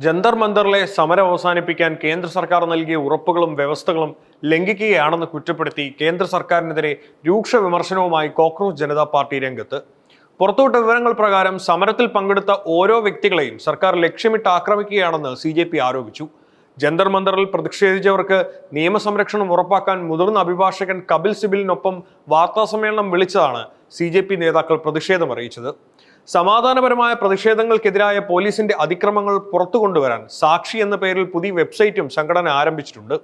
ജന്തർ മന്ദറിലെ സമരം അവസാനിപ്പിക്കാൻ കേന്ദ്ര സർക്കാർ നൽകിയ ഉറപ്പുകളും വ്യവസ്ഥകളും ലംഘിക്കുകയാണെന്ന് കുറ്റപ്പെടുത്തി കേന്ദ്ര സർക്കാരിനെതിരെ രൂക്ഷ വിമർശനവുമായി കോക്രോച്ച് ജനതാ പാർട്ടി രംഗത്ത്. പുറത്തുവിട്ട വിവരങ്ങൾ പ്രകാരം സമരത്തിൽ പങ്കെടുത്ത ഓരോ വ്യക്തികളെയും സർക്കാർ ലക്ഷ്യമിട്ട് ആക്രമിക്കുകയാണെന്ന് CJP ആരോപിച്ചു. ജന്തർ മന്ദറിൽ പ്രതിഷേധിച്ചവർക്ക് നിയമസംരക്ഷണം ഉറപ്പാക്കാൻ മുതിർന്ന അഭിഭാഷകൻ കപിൽ സിബലിനൊപ്പം വാർത്താസമ്മേളനം വിളിച്ചതാണ് CJP നേതാക്കൾ പ്രതിഷേധമറിയിച്ചത്. സമാധാനപരമായ പ്രതിഷേധങ്ങൾക്കെതിരായ പോലീസിന്റെ അതിക്രമങ്ങൾ പുറത്തു കൊണ്ടുവരാൻ സാക്ഷി എന്ന പേരിൽ പുതിയ വെബ്സൈറ്റും സംഘടന ആരംഭിച്ചിട്ടുണ്ട്.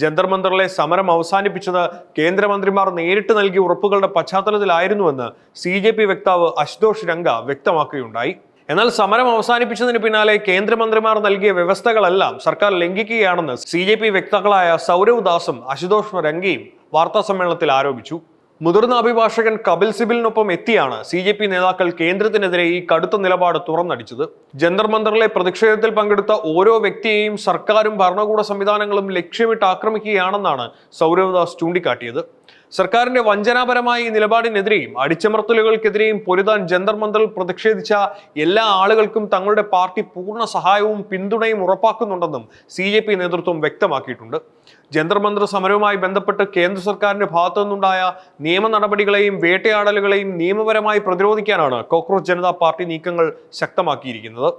ജന്തർ മന്ദറിലെ സമരം അവസാനിപ്പിച്ചത് കേന്ദ്രമന്ത്രിമാർ നേരിട്ട് നൽകിയ ഉറപ്പുകളുടെ പശ്ചാത്തലത്തിലായിരുന്നുവെന്ന് CJP വക്താവ് അശുതോഷ് രംഗ വ്യക്തമാക്കുകയുണ്ടായി. എന്നാൽ സമരം അവസാനിപ്പിച്ചതിന് പിന്നാലെ കേന്ദ്രമന്ത്രിമാർ നൽകിയ വ്യവസ്ഥകളെല്ലാം സർക്കാർ ലംഘിക്കുകയാണെന്ന് CJP വക്താക്കളായ സൗരവ് ദാസും അശുതോഷ് രംഗയും വാർത്താസമ്മേളനത്തിൽ ആരോപിച്ചു. മുതിർന്ന അഭിഭാഷകൻ കപിൽ സിബലിനൊപ്പം എത്തിയാണ് CJP നേതാക്കൾ കേന്ദ്രത്തിനെതിരെ ഈ കടുത്ത നിലപാട് തുറന്നടിച്ചത്. ജന്തർ മന്ദറിലെ പ്രതിഷേധത്തിൽ പങ്കെടുത്ത ഓരോ വ്യക്തിയെയും സർക്കാരും ഭരണകൂട സംവിധാനങ്ങളും ലക്ഷ്യമിട്ട് ആക്രമിക്കുകയാണെന്നാണ് സൗരവ് ദാസ് ചൂണ്ടിക്കാട്ടിയത്. സർക്കാരിന്റെ വഞ്ചനാപരമായ ഈ നിലപാടിനെതിരെയും അടിച്ചമർത്തലുകൾക്കെതിരെയും പൊരുതാൻ ജന്തർ മന്ദറിൽ പ്രതിഷേധിച്ച എല്ലാ ആളുകൾക്കും തങ്ങളുടെ പാർട്ടി പൂർണ്ണ സഹായവും പിന്തുണയും ഉറപ്പാക്കുന്നുണ്ടെന്നും CJP നേതൃത്വം വ്യക്തമാക്കിയിട്ടുണ്ട്. ജന്തർ മന്ദർ സമരവുമായി ബന്ധപ്പെട്ട് കേന്ദ്ര സർക്കാരിന്റെ ഭാഗത്തു നിന്നുണ്ടായ നിയമ നടപടികളെയും വേട്ടയാടലുകളെയും നിയമപരമായി പ്രതിരോധിക്കാനാണ് കോക്രോച്ച് ജനതാ പാർട്ടി നീക്കങ്ങൾ ശക്തമാക്കിയിരിക്കുന്നത്.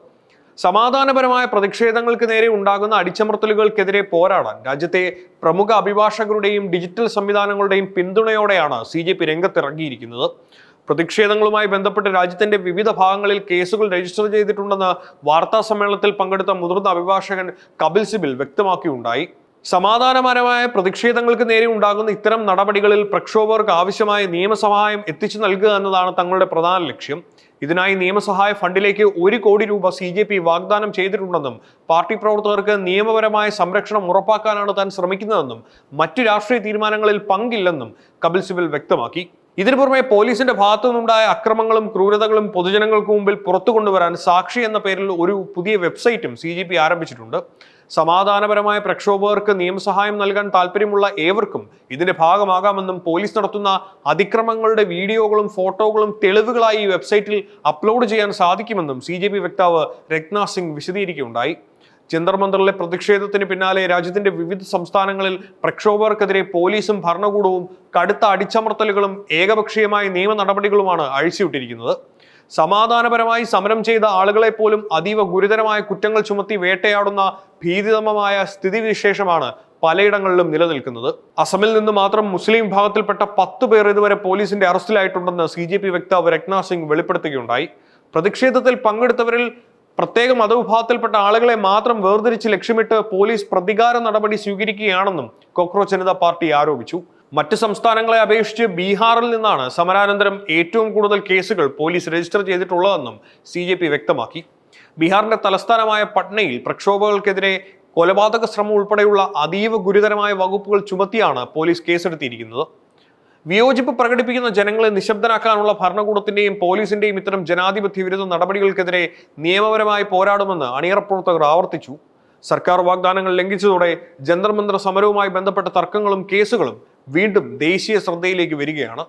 സമാധാനപരമായ പ്രതിഷേധങ്ങൾക്ക് നേരെ ഉണ്ടാകുന്ന അടിച്ചമർത്തലുകൾക്കെതിരെ പോരാടാൻ രാജ്യത്തെ പ്രമുഖ അഭിഭാഷകരുടെയും ഡിജിറ്റൽ സംവിധാനങ്ങളുടെയും പിന്തുണയോടെയാണ് CJP രംഗത്തിറങ്ങിയിരിക്കുന്നത്. പ്രതിഷേധങ്ങളുമായി ബന്ധപ്പെട്ട് രാജ്യത്തിന്റെ വിവിധ ഭാഗങ്ങളിൽ കേസുകൾ രജിസ്റ്റർ ചെയ്തിട്ടുണ്ടെന്ന് വാർത്താ സമ്മേളനത്തിൽ പങ്കെടുത്ത മുതിർന്ന അഭിഭാഷകൻ കപിൽ സിബൽ വ്യക്തമാക്കിയുണ്ടായി. സമാധാനപരമായ പ്രതിഷേധങ്ങൾക്ക് നേരെ ഉണ്ടാകുന്ന ഇത്തരം നടപടികളിൽ പ്രക്ഷോഭകർക്ക് ആവശ്യമായ നിയമസഹായം എത്തിച്ചു നൽകുക എന്നതാണ് തങ്ങളുടെ പ്രധാന ലക്ഷ്യം. ഇതിനായി നിയമസഹായ ഫണ്ടിലേക്ക് 1 കോടി രൂപ CJP വാഗ്ദാനം ചെയ്തിട്ടുണ്ടെന്നും പാർട്ടി പ്രവർത്തകർക്ക് നിയമപരമായ സംരക്ഷണം ഉറപ്പാക്കാനാണ് താൻ ശ്രമിക്കുന്നതെന്നും മറ്റു രാഷ്ട്രീയ തീരുമാനങ്ങളിൽ പങ്കില്ലെന്നും കപിൽ സിബൽ വ്യക്തമാക്കി. ഇതിനു പുറമെ പോലീസിന്റെ ഭാഗത്തു നിന്നുണ്ടായ അക്രമങ്ങളും ക്രൂരതകളും പൊതുജനങ്ങൾക്ക് മുമ്പിൽ പുറത്തു കൊണ്ടുവരാൻ സാക്ഷി എന്ന പേരിൽ ഒരു പുതിയ വെബ്സൈറ്റും CJP ആരംഭിച്ചിട്ടുണ്ട്. സമാധാനപരമായ പ്രക്ഷോഭകർക്ക് നിയമസഹായം നൽകാൻ താല്പര്യമുള്ള ഏവർക്കും ഇതിന്റെ ഭാഗമാകാമെന്നും പോലീസ് നടത്തുന്ന അതിക്രമങ്ങളുടെ വീഡിയോകളും ഫോട്ടോകളും തെളിവുകളായി ഈ വെബ്സൈറ്റിൽ അപ്ലോഡ് ചെയ്യാൻ സാധിക്കുമെന്നും CJP വക്താവ് രത്നാഥ് സിംഗ് വിശദീകരിക്കുകയുണ്ടായി. ജന്തർ മന്ദറിലെ പ്രതിഷേധത്തിന് പിന്നാലെ രാജ്യത്തിന്റെ വിവിധ സംസ്ഥാനങ്ങളിൽ പ്രക്ഷോഭകർക്കെതിരെ പോലീസും ഭരണകൂടവും കടുത്ത അടിച്ചമർത്തലുകളും ഏകപക്ഷീയമായ നിയമ നടപടികളുമാണ് അഴിച്ചുവിട്ടിരിക്കുന്നത്. സമാധാനപരമായി സമരം ചെയ്ത ആളുകളെ പോലും അതീവ ഗുരുതരമായ കുറ്റങ്ങൾ ചുമത്തി വേട്ടയാടുന്ന ഭീതിതമമായ സ്ഥിതിവിശേഷമാണ് പലയിടങ്ങളിലും നിലനിൽക്കുന്നത്. അസമിൽ നിന്ന് മാത്രം മുസ്ലിം വിഭാഗത്തിൽപ്പെട്ട 10 പേർ ഇതുവരെ പോലീസിന്റെ അറസ്റ്റിലായിട്ടുണ്ടെന്ന് CJP വക്താവ് രത്നാഥ് സിംഗ് വെളിപ്പെടുത്തുകയുണ്ടായി. പ്രതിഷേധത്തിൽ പങ്കെടുത്തവരിൽ പ്രത്യേക മതവിഭാഗത്തിൽപ്പെട്ട ആളുകളെ മാത്രം വേർതിരിച്ച് ലക്ഷ്യമിട്ട് പോലീസ് പ്രതികാര നടപടി സ്വീകരിക്കുകയാണെന്നും കോക്രോച്ച് ജനതാ പാർട്ടി ആരോപിച്ചു. മറ്റ് സംസ്ഥാനങ്ങളെ അപേക്ഷിച്ച് ബീഹാറിൽ നിന്നാണ് സമരാനന്തരം ഏറ്റവും കൂടുതൽ കേസുകൾ പോലീസ് രജിസ്റ്റർ ചെയ്തിട്ടുള്ളതെന്നും CJP വ്യക്തമാക്കി. ബീഹാറിന്റെ തലസ്ഥാനമായ പട്നയിൽ പ്രക്ഷോഭകർക്കെതിരെ കൊലപാതക ശ്രമം ഉൾപ്പെടെയുള്ള അതീവ ഗുരുതരമായ വകുപ്പുകൾ ചുമത്തിയാണ് പോലീസ് കേസെടുത്തിരിക്കുന്നത്. വിയോജിപ്പ് പ്രകടിപ്പിക്കുന്ന ജനങ്ങളെ നിശബ്ദരാക്കാനുള്ള ഭരണകൂടത്തിന്റെയും പോലീസിന്റെയും ഇത്തരം ജനാധിപത്യ വിരുദ്ധ നടപടികൾക്കെതിരെ നിയമപരമായി പോരാടുമെന്ന് അണിയറ പ്രവർത്തകർ ആവർത്തിച്ചു. സർക്കാർ വാഗ്ദാനങ്ങൾ ലംഘിച്ചതോടെ ജന്തർ മന്ദർ സമരവുമായി ബന്ധപ്പെട്ട തർക്കങ്ങളും കേസുകളും വീണ്ടും ദേശീയ ശ്രദ്ധയിലേക്ക് വരികയാണ്.